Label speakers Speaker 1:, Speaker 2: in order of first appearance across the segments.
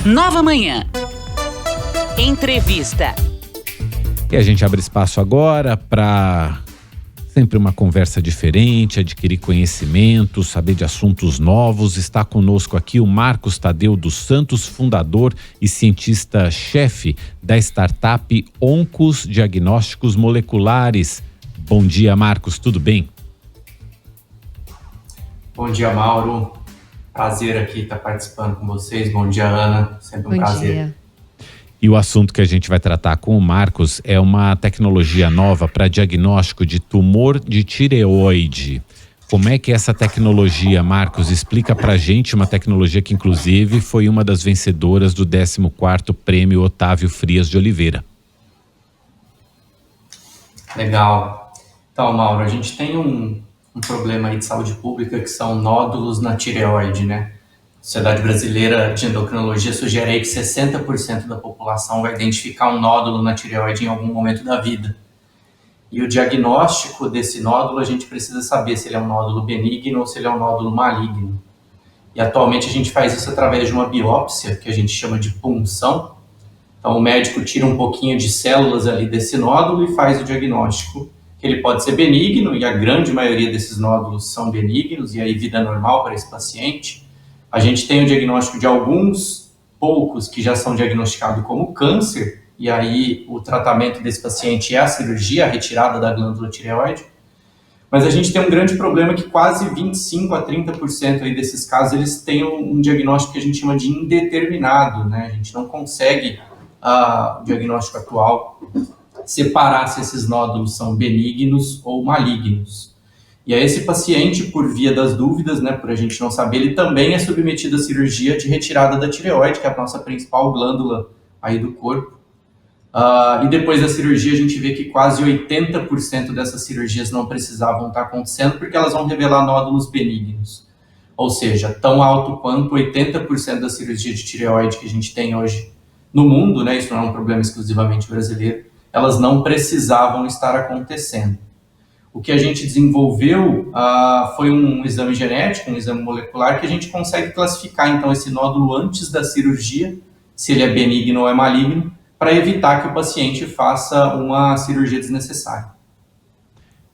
Speaker 1: Nova Manhã. Entrevista.
Speaker 2: E a gente abre espaço agora para sempre uma conversa diferente, adquirir conhecimento, saber de assuntos novos. Está conosco aqui o Marcos Tadeu dos Santos, fundador e cientista-chefe da startup Oncos Diagnósticos Moleculares. Bom dia, Marcos, tudo bem?
Speaker 3: Bom dia, Mauro. Prazer aqui estar participando com vocês. Bom dia, Ana. Sempre um prazer.
Speaker 4: Dia.
Speaker 2: E o assunto que a gente vai tratar com o Marcos é uma tecnologia nova para diagnóstico de tumor de tireoide. Como é que é essa tecnologia, Marcos? Explica pra gente, uma tecnologia que inclusive foi uma das vencedoras do 14º Prêmio Otávio Frias de Oliveira.
Speaker 3: Legal. Então, Mauro, a gente tem um problema aí de saúde pública que são nódulos na tireoide, né? A Sociedade Brasileira de Endocrinologia sugere aí que 60% da população vai identificar um nódulo na tireoide em algum momento da vida. E o diagnóstico desse nódulo, a gente precisa saber se ele é um nódulo benigno ou se ele é um nódulo maligno. E atualmente a gente faz isso através de uma biópsia, que a gente chama de punção. Então o médico tira um pouquinho de células ali desse nódulo e faz o diagnóstico. Ele pode ser benigno, e a grande maioria desses nódulos são benignos, e aí vida normal para esse paciente. A gente tem o diagnóstico de alguns poucos que já são diagnosticados como câncer, e aí o tratamento desse paciente é a cirurgia, a retirada da glândula tireoide. Mas a gente tem um grande problema que quase 25 a 30% aí desses casos, eles têm um diagnóstico que a gente chama de indeterminado, né? A gente não consegue, o diagnóstico atual, separar se esses nódulos são benignos ou malignos. E aí esse paciente, por via das dúvidas, né, por a gente não saber, ele também é submetido à cirurgia de retirada da tireoide, que é a nossa principal glândula aí do corpo. E depois da cirurgia a gente vê que quase 80% dessas cirurgias não precisavam estar acontecendo porque elas vão revelar nódulos benignos. Ou seja, tão alto quanto 80% da cirurgia de tireoide que a gente tem hoje no mundo, né, isso não é um problema exclusivamente brasileiro, elas não precisavam estar acontecendo. O que a gente desenvolveu foi um exame genético, um exame molecular, que a gente consegue classificar, então, esse nódulo antes da cirurgia, se ele é benigno ou é maligno, para evitar que o paciente faça uma cirurgia desnecessária.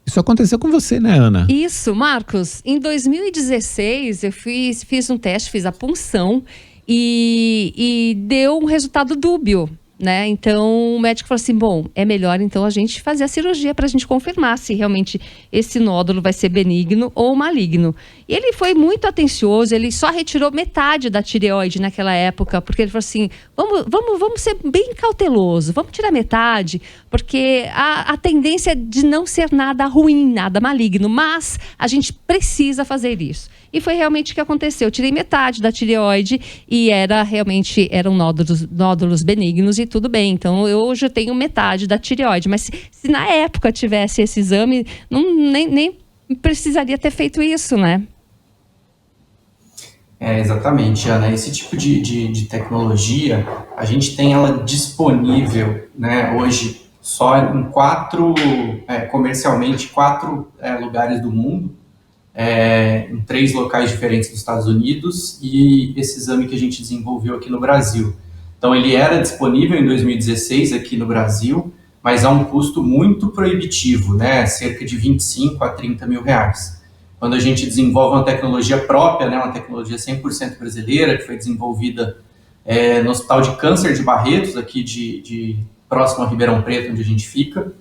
Speaker 2: Isso aconteceu com você, né, Ana?
Speaker 4: Isso, Marcos. Em 2016, eu fiz um teste, fiz a punção e deu um resultado dúbio, né? Então o médico falou assim, bom, é melhor então a gente fazer a cirurgia para a gente confirmar se realmente esse nódulo vai ser benigno ou maligno. E ele foi muito atencioso, ele só retirou metade da tireoide naquela época, porque ele falou assim, vamos ser bem cauteloso, vamos tirar metade, porque a tendência é de não ser nada ruim, nada maligno, mas a gente precisa fazer isso. E foi realmente o que aconteceu. Eu tirei metade da tireoide e eram nódulos benignos e tudo bem. Então, eu hoje tenho metade da tireoide. Mas se na época tivesse esse exame, nem precisaria ter feito isso, né?
Speaker 3: Exatamente, Ana. Esse tipo de tecnologia, a gente tem ela disponível, né, hoje só em comercialmente, 4 lugares do mundo. Em 3 locais diferentes dos Estados Unidos e esse exame que a gente desenvolveu aqui no Brasil. Então ele era disponível em 2016 aqui no Brasil, mas a um custo muito proibitivo, né? Cerca de 25 a 30 mil reais. Quando a gente desenvolve uma tecnologia própria, né? Uma tecnologia 100% brasileira, que foi desenvolvida no Hospital de Câncer de Barretos, aqui de próximo a Ribeirão Preto, onde a gente fica,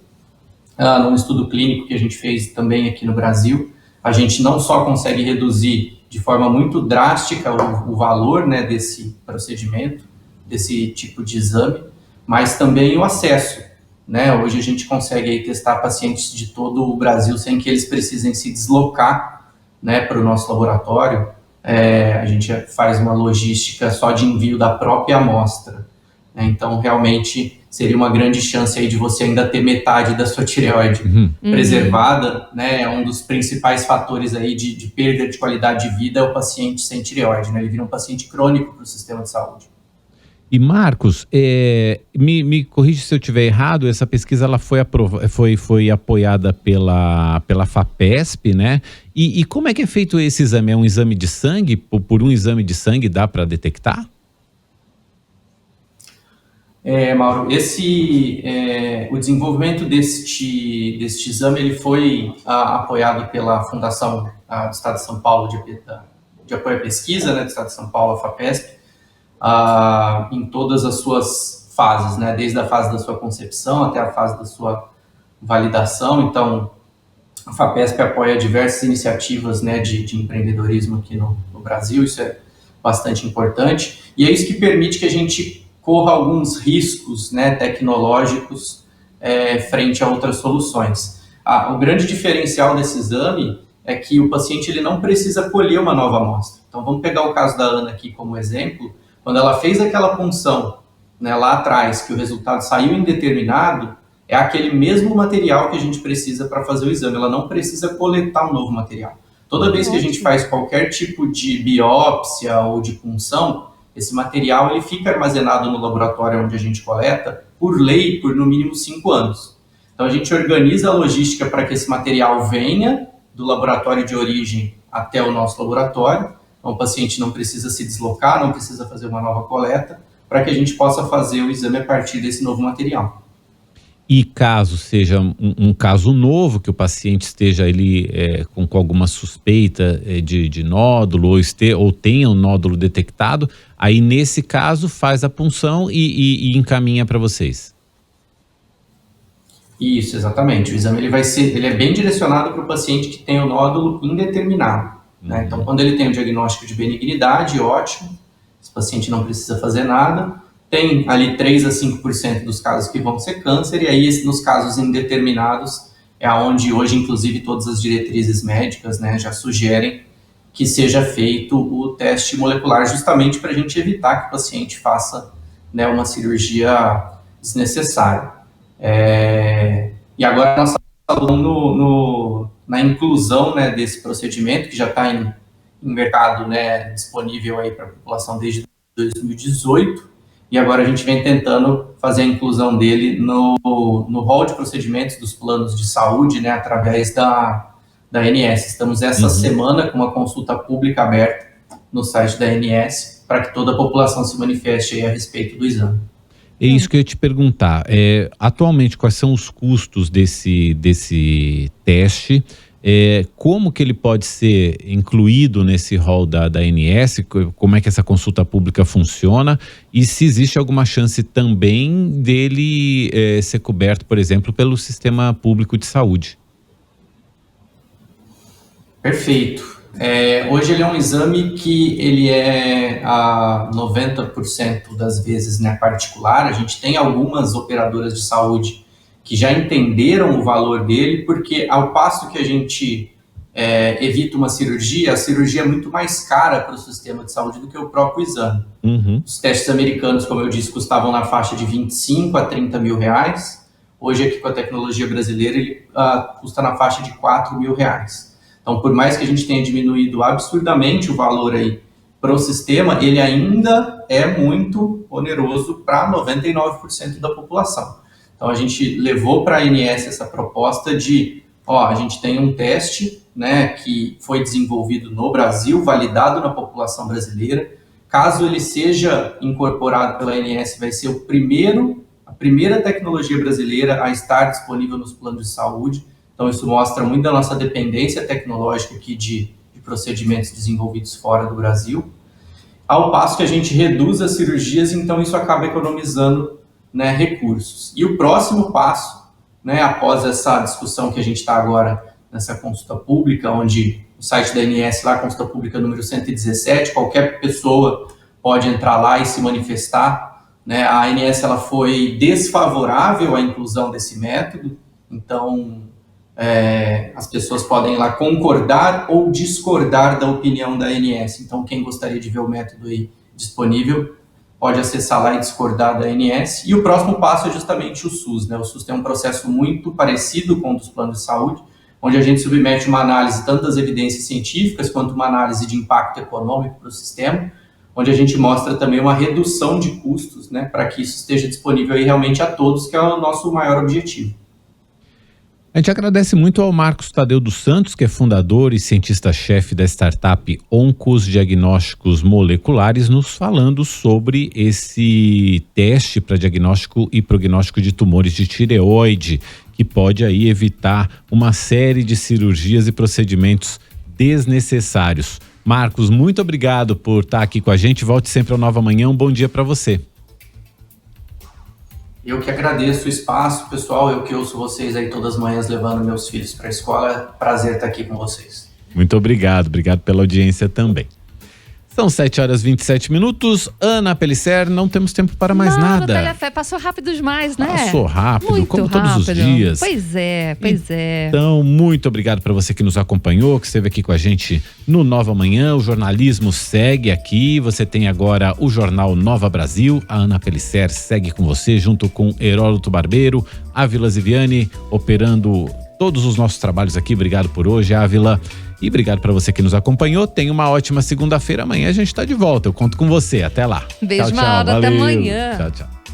Speaker 3: num estudo clínico que a gente fez também aqui no Brasil, a gente não só consegue reduzir de forma muito drástica o valor, né, desse procedimento, desse tipo de exame, mas também o acesso, né? Hoje a gente consegue aí testar pacientes de todo o Brasil sem que eles precisem se deslocar, né, para o nosso laboratório. A gente faz uma logística só de envio da própria amostra, né? Então realmente seria uma grande chance aí de você ainda ter metade da sua tireoide preservada, né? Um dos principais fatores aí de perda de qualidade de vida é o paciente sem tireoide, né? Ele vira um paciente crônico para o sistema de saúde.
Speaker 2: E Marcos, me corrige se eu estiver errado, essa pesquisa ela foi apoiada pela FAPESP, né? E como é que é feito esse exame? É um exame de sangue? Por um exame de sangue dá para detectar?
Speaker 3: Mauro, o desenvolvimento deste exame ele foi apoiado pela Fundação do Estado de São Paulo de Apoio à Pesquisa, né, do Estado de São Paulo, a FAPESP, em todas as suas fases, né, desde a fase da sua concepção até a fase da sua validação. Então, a FAPESP apoia diversas iniciativas, né, de empreendedorismo aqui no Brasil, isso é bastante importante, e é isso que permite que a gente corra alguns riscos, né, tecnológicos frente a outras soluções. O grande diferencial desse exame é que o paciente ele não precisa colher uma nova amostra. Então, vamos pegar o caso da Ana aqui como exemplo. Quando ela fez aquela punção, né, lá atrás, que o resultado saiu indeterminado, é aquele mesmo material que a gente precisa para fazer o exame. Ela não precisa coletar um novo material. Toda vez que a gente faz qualquer tipo de biópsia ou de punção, esse material ele fica armazenado no laboratório onde a gente coleta, por lei, por no mínimo 5 anos. Então, a gente organiza a logística para que esse material venha do laboratório de origem até o nosso laboratório. Então, o paciente não precisa se deslocar, não precisa fazer uma nova coleta, para que a gente possa fazer o exame a partir desse novo material.
Speaker 2: E caso seja um caso novo, que o paciente esteja ali com alguma suspeita de nódulo ou tenha um nódulo detectado, aí nesse caso faz a punção e encaminha para vocês.
Speaker 3: Isso, exatamente. O exame ele é bem direcionado para o paciente que tem o nódulo indeterminado. Né? Então, quando ele tem o diagnóstico de benignidade, ótimo, esse paciente não precisa fazer nada. Tem ali 3 a 5% dos casos que vão ser câncer, e aí nos casos indeterminados é onde hoje, inclusive, todas as diretrizes médicas, né, já sugerem que seja feito o teste molecular, justamente para a gente evitar que o paciente faça, né, uma cirurgia desnecessária. E agora nós estamos falando na inclusão, né, desse procedimento, que já está em mercado, né, disponível aí para a população desde 2018, e agora a gente vem tentando fazer a inclusão dele no rol de procedimentos dos planos de saúde, né, através da ANS. Estamos essa semana com uma consulta pública aberta no site da ANS para que toda a população se manifeste aí a respeito do exame.
Speaker 2: É isso que eu ia te perguntar. Atualmente, quais são os custos desse teste? Como que ele pode ser incluído nesse rol da ANS? Como é que essa consulta pública funciona? E se existe alguma chance também dele ser coberto, por exemplo, pelo sistema público de saúde?
Speaker 3: Perfeito. Hoje ele é um exame que ele é a 90% das vezes, né, particular. A gente tem algumas operadoras de saúde que já entenderam o valor dele, porque ao passo que a gente evita uma cirurgia, a cirurgia é muito mais cara para o sistema de saúde do que o próprio exame. Os testes americanos, como eu disse, custavam na faixa de 25 a 30 mil reais. Hoje, aqui com a tecnologia brasileira, ele custa na faixa de 4 mil reais. Então, por mais que a gente tenha diminuído absurdamente o valor aí para o sistema, ele ainda é muito oneroso para 99% da população. Então, a gente levou para a ANS essa proposta de, a gente tem um teste, né, que foi desenvolvido no Brasil, validado na população brasileira. Caso ele seja incorporado pela ANS, vai ser a primeira tecnologia brasileira a estar disponível nos planos de saúde. Então, isso mostra muito da nossa dependência tecnológica aqui de procedimentos desenvolvidos fora do Brasil. Ao passo que a gente reduz as cirurgias, então isso acaba economizando, né, recursos. E o próximo passo, né, após essa discussão que a gente está agora nessa consulta pública, onde o site da ANS, lá, consulta pública número 117, qualquer pessoa pode entrar lá e se manifestar, né? A ANS ela foi desfavorável à inclusão desse método, então as pessoas podem lá concordar ou discordar da opinião da ANS. Então, quem gostaria de ver o método aí disponível pode acessar lá e discordar da ANS. E o próximo passo é justamente o SUS, né? O SUS tem um processo muito parecido com o dos planos de saúde, onde a gente submete uma análise tanto das evidências científicas quanto uma análise de impacto econômico para o sistema, onde a gente mostra também uma redução de custos, né, para que isso esteja disponível aí realmente a todos, que é o nosso maior objetivo.
Speaker 2: A gente agradece muito ao Marcos Tadeu dos Santos, que é fundador e cientista-chefe da startup Oncos Diagnósticos Moleculares, nos falando sobre esse teste para diagnóstico e prognóstico de tumores de tireoide, que pode aí evitar uma série de cirurgias e procedimentos desnecessários. Marcos, muito obrigado por estar aqui com a gente. Volte sempre ao Nova Manhã. Um bom dia para você.
Speaker 3: Eu que agradeço o espaço, pessoal. Eu que ouço vocês aí todas as manhãs levando meus filhos para a escola. Prazer estar aqui com vocês.
Speaker 2: Muito obrigado. Obrigado pela audiência também. São 7h27. Ana Pellicer, não temos tempo para mais nada.
Speaker 4: Telefé, passou rápido demais, né?
Speaker 2: Passou rápido,
Speaker 4: muito
Speaker 2: como
Speaker 4: rápido.
Speaker 2: Todos os dias.
Speaker 4: Pois é.
Speaker 2: Então, muito obrigado para você que nos acompanhou, que esteve aqui com a gente no Nova Manhã. O jornalismo segue aqui. Você tem agora o jornal Nova Brasil. A Ana Pellicer segue com você, junto com Heródoto Barbeiro, Ávila Ziviani, operando todos os nossos trabalhos aqui. Obrigado por hoje, Ávila. E obrigado para você que nos acompanhou. Tenha uma ótima segunda-feira. Amanhã a gente está de volta. Eu conto com você. Até lá.
Speaker 4: Beijo,
Speaker 2: tchau, tchau.
Speaker 4: Mauro. Até
Speaker 2: Valeu.
Speaker 4: amanhã.
Speaker 2: Tchau, tchau.